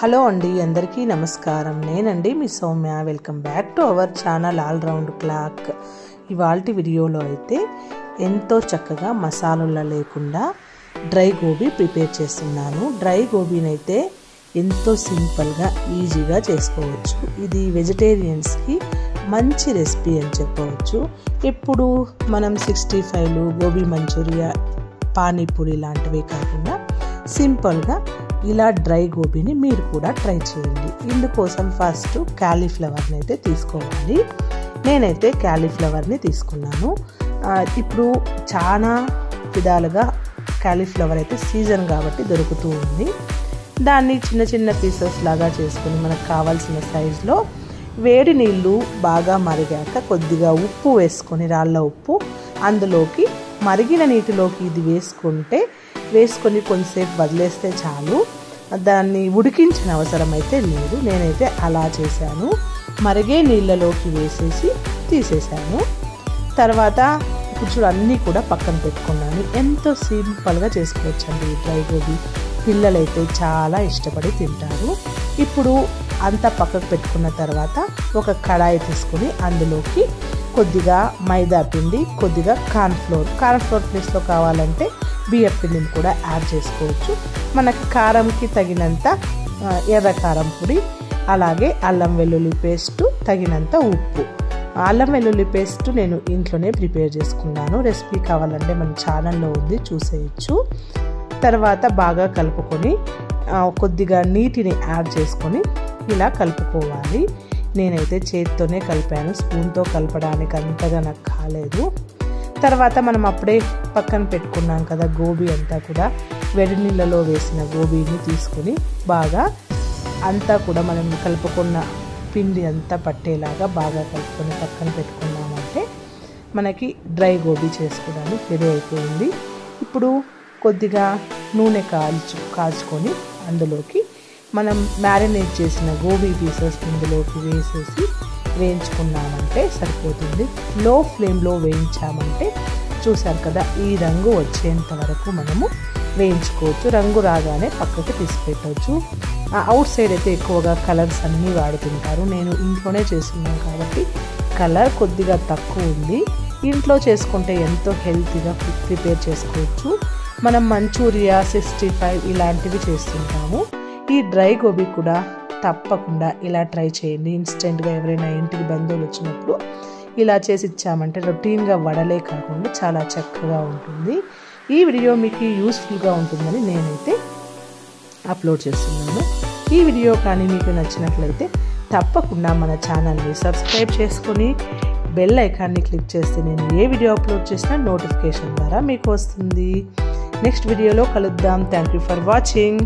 Hello అండి, అందరికీ నమస్కారం. నేనండి మీ Soumya. Welcome back to our channel all round clock. ఇవాల్టి వీడియోలో అయితే ఎంతో చక్కగా మసాలాలు లేకుండా డ్రై గోబీ ప్రిపేర్ చేస్తున్నాను. డ్రై గోబీని అయితే ఎంతో సింపుల్గా ఈజీగా చేసుకోవచ్చు. ఇది వెజిటేరియన్స్కి మంచి రెసిపీ అని చెప్పవచ్చు. ఇప్పుడు మనం 65లు, గోబీ మంచూరియా, పానీపూరి లాంటివి కాకుండా సింపుల్గా ఇలా డ్రై గోబీని మీరు కూడా ట్రై చేయండి. ఇందుకోసం ఫస్ట్ క్యాలీఫ్లవర్ని అయితే తీసుకోవాలి. నేనైతే క్యాలీఫ్లవర్ని తీసుకున్నాను. ఇప్పుడు చాలా విధాలుగా క్యాలీఫ్లవర్ అయితే సీజన్ కాబట్టి దొరుకుతూ ఉంది. దాన్ని చిన్న చిన్న పీసెస్ లాగా చేసుకుని మనకు కావాల్సిన సైజులో వేడి నీళ్ళు బాగా మరిగాక కొద్దిగా ఉప్పు వేసుకొని, రాళ్ళ ఉప్పు, అందులోకి మరిగిన నీటిలోకి ఇది వేసుకొని కొంచెంసేపు వదిలేస్తే చాలు. దాన్ని ఉడికించిన అవసరం అయితే లేదు. నేనైతే అలా చేశాను. మరిగే నీళ్ళలోకి వేసేసి తీసేసాను. తర్వాత ఇప్పుడు అన్నీ కూడా పక్కన పెట్టుకున్నాను. ఎంతో సింపుల్గా చేసుకోవచ్చండి ఈ డ్రై గోబీ. పిల్లలైతే చాలా ఇష్టపడి తింటారు. ఇప్పుడు అంతా పక్కకు పెట్టుకున్న తర్వాత ఒక కడాయి తీసుకుని అందులోకి కొద్దిగా మైదా పిండి, కొద్దిగా కార్న్ఫ్లోర్ ప్లేస్లో కావాలంటే బియ్యం పిండిని కూడా యాడ్ చేసుకోవచ్చు. మనకి కారంకి తగినంత ఎర్ర కారం పొడి, అలాగే అల్లం వెల్లుల్లి పేస్టు, తగినంత ఉప్పు. అల్లం వెల్లుల్లి పేస్ట్ నేను ఇంట్లోనే ప్రిపేర్ చేసుకున్నాను. రెసిపీ కావాలంటే మన ఛానల్లో ఉంది, చూసేయచ్చు. తర్వాత బాగా కలుపుకొని కొద్దిగా నీటిని యాడ్ చేసుకొని ఇలా కలుపుకోవాలి. నేనైతే చేతితోనే కలిపాను, స్పూన్తో కలపడానికి అంతగా నాకు కాలేదు. తర్వాత మనం అప్పుడే పక్కన పెట్టుకున్నాం కదా గోబీ అంతా కూడా, వేడి నీళ్ళలో వేసిన గోబీని తీసుకొని బాగా అంతా కూడా మనం కలుపుకున్న పిండి అంతా పట్టేలాగా బాగా కలుపుకొని పక్కన పెట్టుకున్నామంటే మనకి డ్రై గోబీ చేసుకోవడానికి రెడీ అయిపోయింది. ఇప్పుడు కొద్దిగా నూనె కాల్చుకొని అందులోకి మనం మ్యారినేట్ చేసిన గోబీ పీసెస్ ఇందులోకి వేసేసి వేయించుకున్నామంటే సరిపోతుంది. లో ఫ్లేమ్లో వేయించామంటే చూసారు కదా, ఈ రంగు వచ్చేంత వరకు మనము వేయించుకోవచ్చు. రంగు రాగానే పక్కకి తీసి పెట్టవచ్చు. అవుట్ సైడ్ అయితే ఎక్కువగా కలర్స్ అన్నీ వాడుతుంటారు. నేను ఇంట్లోనే చేస్తున్నాను కాబట్టి కలర్ కొద్దిగా తక్కువ ఉంది. ఇంట్లో చేసుకుంటే ఎంతో హెల్తీగా ప్రిపేర్ చేసుకోవచ్చు. మనం మంచూరియా, 65 ఇలాంటివి చేస్తుంటాము. ఈ డ్రై గోబీ కూడా తప్పకుండా ఇలా ట్రై చేయండి. ఇన్స్టెంట్గా ఎవరైనా ఇంటికి బంధువులు వచ్చినప్పుడు ఇలా చేసి ఇచ్చామంటే రొటీన్గా వడలే కాకుండా చాలా చక్కగా ఉంటుంది. ఈ వీడియో మీకు యూస్ఫుల్గా ఉంటుందని నేనైతే అప్లోడ్ చేస్తున్నాను. ఈ వీడియో కానీ మీకు నచ్చినట్లయితే తప్పకుండా మన ఛానల్ని సబ్స్క్రైబ్ చేసుకొని బెల్ ఐకాన్ని క్లిక్ చేస్తే నేను ఏ వీడియో అప్లోడ్ చేసినా నోటిఫికేషన్ ద్వారా మీకు వస్తుంది. నెక్స్ట్ వీడియోలో కలుద్దాం. Thank you for watching.